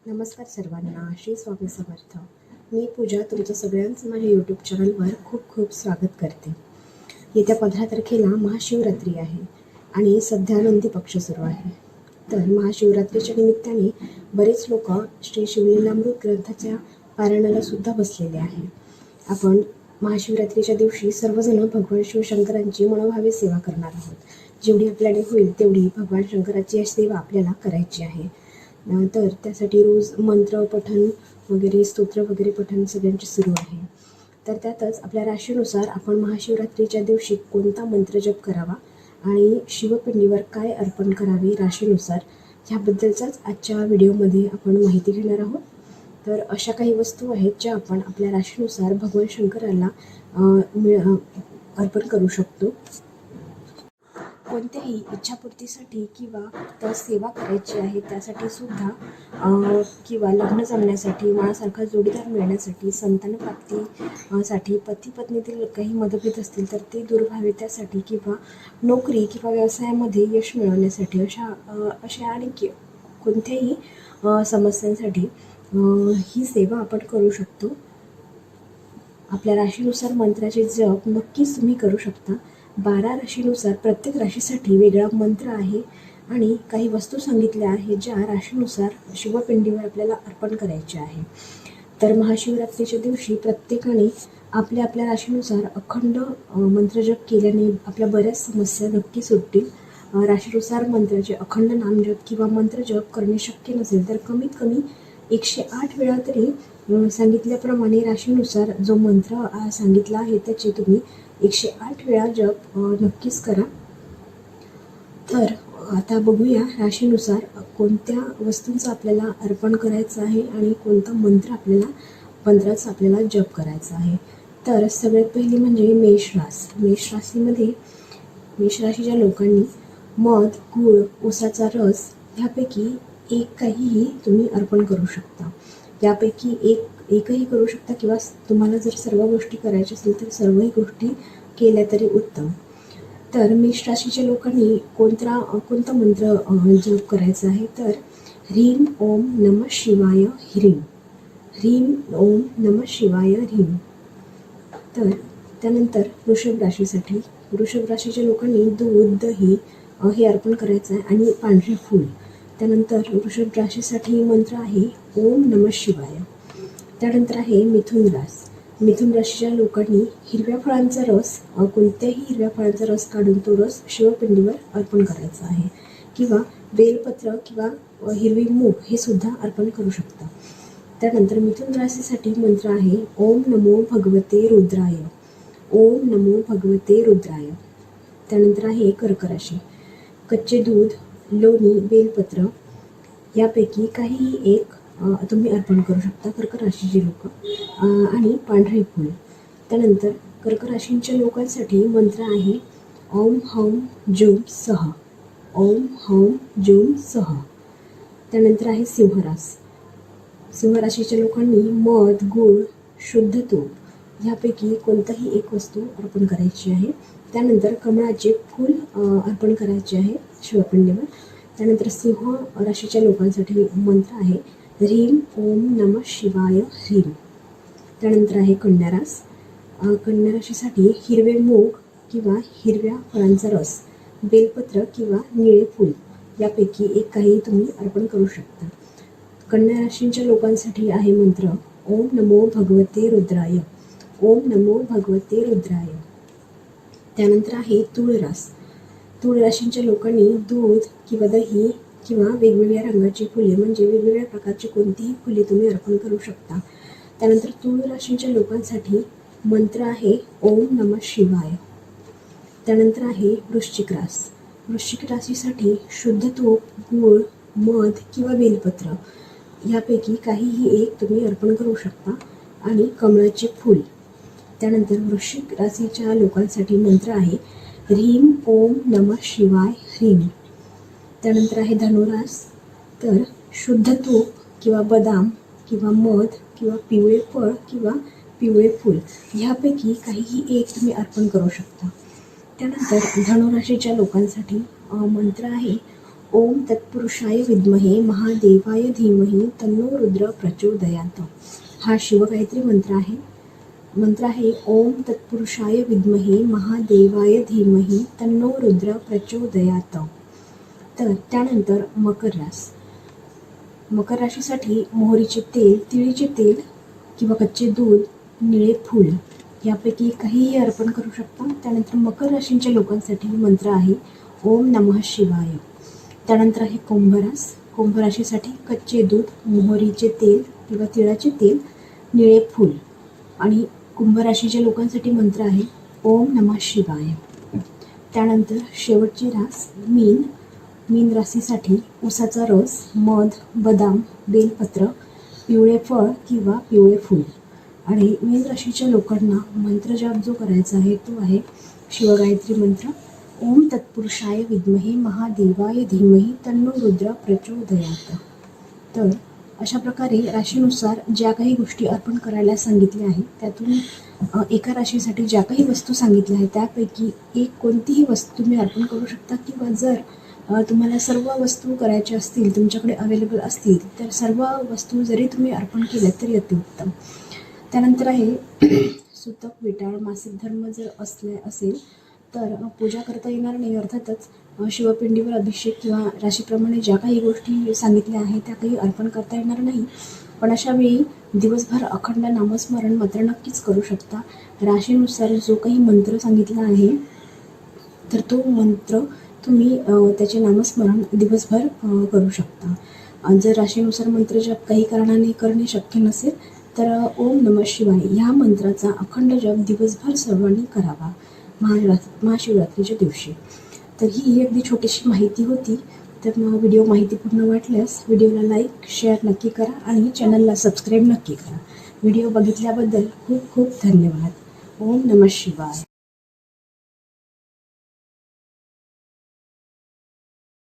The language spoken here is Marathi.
नमस्कार सर्वांना, श्री स्वामी समर्थ. मी पूजा तुमचं सगळ्यांचं माझ्या यूट्यूब चॅनलवर खूप खूप स्वागत करते. येत्या 15 तारखेला महाशिवरात्री आहे आणि सध्या नंदी पक्ष सुरू आहे. तर महाशिवरात्रीच्या निमित्ताने बरेच लोक श्री शिवलीलामृत ग्रंथाच्या पारायणाला सुद्धा बसलेले आहे. आपण महाशिवरात्रीच्या दिवशी सर्वजण भगवान शिवशंकरांची मनोभावे सेवा करणार आहोत. जेवढी आपल्याकडे होईल तेवढी भगवान शंकराची सेवा आपल्याला करायची आहे. तर त्यासाठी रोज मंत्र पठण वगैरे स्तोत्र वगैरे पठण सगळ्यांचे सुरू आहे. तर त्यातच आपल्या राशीनुसार आपण महाशिवरात्रीच्या दिवशी कोणता मंत्र जप करावा आणि शिवपिंडीवर काय अर्पण करावे राशीनुसार ह्याबद्दलचाच आजच्या व्हिडिओमध्ये आपण माहिती घेणार आहोत. तर अशा काही वस्तू आहेत ज्या आपण आपल्या राशीनुसार भगवान शंकराला अर्पण करू शकतो. कोणत्याही इच्छापूर्तीसाठी किंवा त्या सेवा करायची आहे त्यासाठी सुद्धा किंवा लग्न जमण्यासाठी, मनासारखा जोडीदार मिळण्यासाठी, संतानप्राप्तीसाठी, पती पत्नीतील काही मतभेद असतील तर ते दूर व्हावे त्यासाठी, किंवा नोकरी किंवा व्यवसायामध्ये यश मिळवण्यासाठी, अशा आणि कोणत्याही समस्यांसाठी ही सेवा आपण करू शकतो. आपल्या राशीनुसार मंत्राचे जप नक्कीच तुम्ही करू शकता. 12 राशीनुसार प्रत्येक राशीसाठी वेगळा मंत्र आहे आणि काही वस्तू सांगितल्या आहेत ज्या राशीनुसार शिवपिंडीवर आपल्याला अर्पण करायचे आहे. तर महाशिवरात्रीच्या दिवशी प्रत्येकाने आपल्या आपल्या राशीनुसार अखंड मंत्रजप केल्याने आपल्या बऱ्याच समस्या नक्की सुटतील. राशीनुसार मंत्राचे अखंड नामजप किंवा मंत्रजप करणे शक्य नसेल तर कमीत कमी 108 वेळा तरी सांगितल्याप्रमाणे राशीनुसार जो मंत्र सांगितला आहे त्याचे तुम्ही 108 वेळा जप नक्कीच करा. तर आता बघूया राशीनुसार कोणत्या वस्तूंचं आपल्याला अर्पण करायचं आहे आणि कोणता मंत्राचा आपल्याला जप करायचा आहे. तर सगळ्यात पहिली म्हणजे मेष राशीमध्ये मेष राशीच्या लोकांनी मध, गूळ, ऊसाचा रस ह्यापैकी काहीही तुम्ही अर्पण करू शकता. यापैकी एकही करू शकता किंवा तुम्हाला जर सर्व गोष्टी करायच्या असतील तर सर्वही गोष्टी केल्या तरी उत्तम. तर मेष राशीच्या लोकांनी कोणता मंत्र जप करायचा आहे तर ह्रीं ओम नमः शिवाय ह्रीं, ह्रीं ओम नमः शिवाय ह्रीं. तर त्यानंतर वृषभ राशीच्या लोकांनी दूध, दही हे अर्पण करायचं आहे आणि पांढरे फूल. त्यानंतर वृषभ राशीसाठी मंत्र आहे ओम नमः शिवाय. त्यानंतर आहे मिथुन राशीच्या लोकांनी हिरव्या फळांचा रस, कोणत्याही हिरव्या फळांचा रस काढून तो रस शिवपिंडीवर अर्पण करायचा आहे, किंवा बेलपत्र किंवा हिरवी मूग हे सुद्धा अर्पण करू शकता. त्यानंतर मिथुन राशीसाठी मंत्र आहे ओम नमो भगवते रुद्राय, ओम नमो भगवते रुद्राय. त्यानंतर आहे कर्क राशी. कच्चे दूध, लोणी, बेलपत्र यापैकी काहीही एक तुम्ही अर्पण करू शकता कर्क राशीचे लोक, आणि पांढरे फूल. त्यानंतर कर्क राशींच्या लोकांसाठी मंत्र आहे ओम हौम जूम सह, ओम हौम जूम सह. त्यानंतर आहे सिंह राशीच्या लोकांनी मध, गूळ, शुद्ध तूप ह्यापैकी कोणताही एक वस्तू अर्पण करायची आहे. त्यानंतर कमळाचे फूल अर्पण करायचे आहे शिवपिंडीवर. त्यानंतर सिंह राशीच्या लोकांसाठी मंत्र आहे ह्रीं ओम नमः शिवाय ह्रीं. त्यानंतर आहे कन्या राशीसाठी हिरवे मूग किंवा हिरव्या फळांचा रस, बेलपत्र किंवा निळे फूल यापैकी काही तुम्ही अर्पण करू शकता. कन्या राशींच्या लोकांसाठी आहे मंत्र ओम नमो भगवते रुद्राय, ओम नमो भगवते रुद्राय. त्यानंतर आहे तूळ राशींच्या लोकांनी दूध किंवा दही किंवा वेगवेगळ्या रंगाची फुले म्हणजे वेगवेगळ्या प्रकारची कोणतीही फुले तुम्ही अर्पण करू शकता. त्यानंतर तूळ राशींच्या लोकांसाठी मंत्र आहे ओम नमः शिवाय. त्यानंतर आहे वृश्चिक राशीसाठी शुद्ध तूप, गूळ, मध किंवा बेलपत्र यापैकी काहीही एक तुम्ही अर्पण करू शकता, आणि कमळाचे फूल. त्यानंतर वृश्चिक राशीच्या लोकांसाठी मंत्र आहे ह्रीं ओम नमः शिवाय ह्रीं. त्यानंतर आहे धनुरास. तर शुद्ध तूप किंवा बदाम किंवा मध किंवा पिवळे फळ किंवा पिवळे फूल ह्यापैकी काहीही एक तुम्ही अर्पण करू शकता. त्यानंतर धनुराशीच्या लोकांसाठी मंत्र आहे ओम तत्पुरुषाय विद्महे महादेवाय धीमहि तन्नो रुद्र प्रचोदयात. हा शिवगायत्री मंत्र आहे ओम तत्पुरुषाय विद्महे महादेवाय धीमहि तन्नो रुद्र प्रचोदयात. तर त्यानंतर मकर राशीसाठी मोहरीचे तेल, तिळीचे तेल किंवा कच्चे दूध, निळे फूल यापैकी काहीही अर्पण करू शकता. त्यानंतर मकर राशींच्या लोकांसाठी मंत्र आहे ओम नमः शिवाय. त्यानंतर आहे कुंभ राशीसाठी कच्चे दूध, मोहरीचे तेल किंवा तिळाचे तेल, निळे फूल. आणि कुंभ राशीच्या लोकांसाठी मंत्र आहे ओम नमः शिवाय. त्यानंतर शेवटची रास मीन राशीसाठी उसाचा रस, मध, बदाम, बेलपत्र, पिवळे फळ किंवा पिवळे फूल. आणि मीन राशीच्या लोकांना मंत्रजाप जो करायचा आहे तो आहे शिवगायत्री मंत्र ओम तत्पुरुषाय विद्महे महादेवाय धीमहि तन्नो रुद्र प्रचोदयात. तर अशा प्रकारे राशीनुसार ज्या काही गोष्टी अर्पण करायला सांगितल्या आहेत त्यातून एका राशीसाठी ज्या काही वस्तू सांगितल्या आहेत त्यापैकी एक कोणतीही वस्तू तुम्ही अर्पण करू शकता. किंवा जर तुम्हाला सर्व वस्तू करायच्या असतील, तुमच्याकडे अवेलेबल असतील, तर सर्व वस्तू जरी तुम्ही अर्पण केल्यात तरी अतिउत्तम. त्यानंतर आहे सुतक, विटाळ, मासिक धर्म जर असेल तर पूजा करता येणार नाही. अर्थातच शिवपिंडीवर अभिषेक किंवा राशीप्रमाणे ज्या काही गोष्टी सांगितल्या आहेत त्या काही अर्पण करता येणार नाही. पण अशा वेळी दिवसभर अखंड नामस्मरण मात्र नक्कीच करू शकता. राशीनुसार जो काही मंत्र सांगितला आहे तर तो मंत्र तुम्ही त्याचे नामस्मरण दिवसभर करू शकता. जर राशीनुसार मंत्रजप काही कारणाने करणे शक्य नसेल तर ओम नमः शिवाय ह्या मंत्राचा अखंड जप दिवसभर सर्वांनी करावा महाशिवरात्रीच्या दिवशी. तर ही अगदी छोटीशी माहिती होती. तर व्हिडिओ माहितीपूर्ण वाटल्यास व्हिडिओला लाईक, शेअर नक्की करा आणि चॅनलला सबस्क्राईब नक्की करा. व्हिडिओ बघितल्याबद्दल खूप खूप धन्यवाद. ओम नमः शिवाय.